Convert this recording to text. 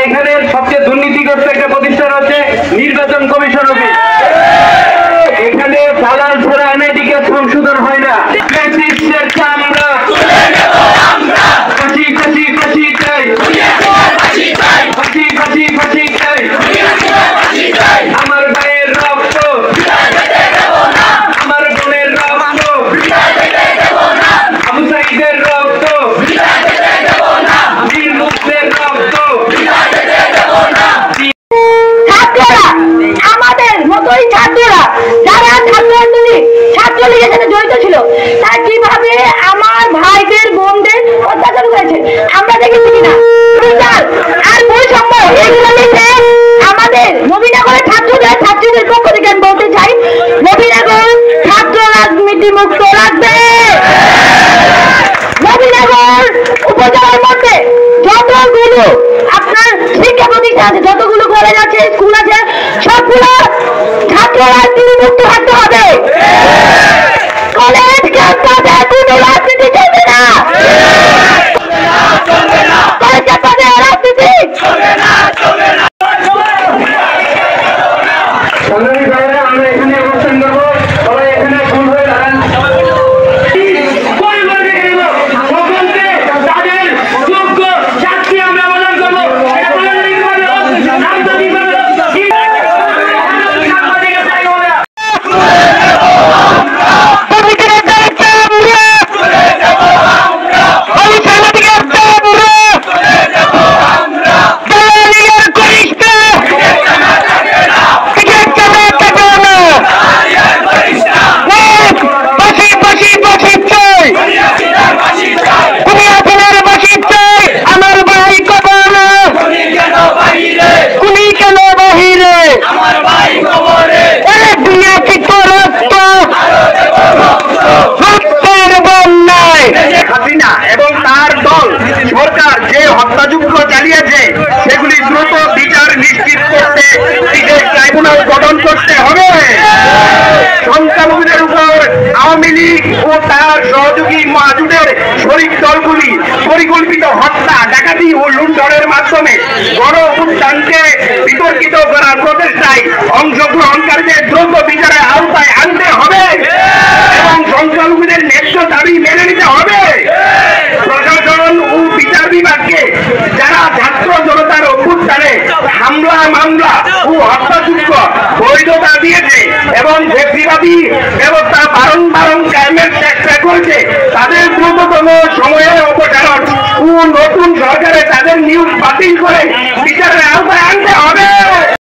এখানে সবচেয়ে দুর্নীতিগ্রস্ত একটা প্রতিষ্ঠান হচ্ছে নির্বাচন কমিশন অফিস। এখানে দালাল ছাড়া এনআইডিকে সংশোধন হয় না। আমার ভাইয়ের রক্ত, আমার বোনের রক্ত, আবু সাইদের রক্ত, বীর মুক্তির রক্ত। ছাত্ররা, আমাদের মতোই ছাত্ররা যারা ছাত্রলীগের সাথে জড়িত ছিল, তারা কিভাবে আমার ভাইদের বোনদের অত্যাচার করেছে আমরা দেখেছি কিনা। আর বৈষম্য এগুলো নিয়ে আমাদের নবীনগরের ছাত্রদের পক্ষ থেকে আমি বলতে চাই, নবীনগর ছাত্র রাজনীতি মুক্ত রাখবে। নবীনগর উপজেলার মধ্যে যতগুলো আপনার শিক্ষা প্রতিষ্ঠান আছে, যতগুলো কলেজ আছে, স্কুল আছে, সবগুলো ছাত্র রাজনীতি মুক্ত থাকতে হবে। কলেজ ক্যাম্পাসে কোনো রাজনীতি চলবে না, কলেজ ক্যাম্পাসে রাজনীতি চলবে না। আমরা এখানে অবস্থান করবো, সবাই এখানে ভুল হয়ে দাঁড়ান। তাদের যোগ্য শাস্তি আমরা প্রদান করবো। এবং তার দল সরকার যে হত্যাযজ্ঞ চালিয়েছে সেগুলি দ্রুত বিচার নিশ্চিত করতে বিশেষ ট্রাইব্যুনাল গঠন করতে হবে। সংখ্যালঘুদের উপর আওয়ামী লীগ ও তার সহযোগী মহাজোটের শরিক দলগুলি পরিকল্পিত হত্যা, ডাকাতি ও লুণ্ঠনের মাধ্যমে গণ অভ্যুত্থানকে বিতর্কিত করার প্রচেষ্টায় অংশগ্রহণকারীদের দ্রুত বিচারের আওতায় আনতে হবে এবং সংখ্যালঘুদের ন্যায্য দাবি মেনে নিতে হবে। প্রশাসন ও বিচার বিভাগকে যারা ছাত্র জনতার অভ্যুত্থানে হামলা, মামলা ও হত্যাযজ্ঞ বৈধতা দিয়েছে এবং ব্যক্তিবাদী ব্যবস্থা বারংবার কায়েমের চেষ্টা করছে, তাদের দ্রুততম সময়ে অপসারণ ও নতুন সরকারে তাদের নিয়োগ বাতিল করে বিচারের আওতায়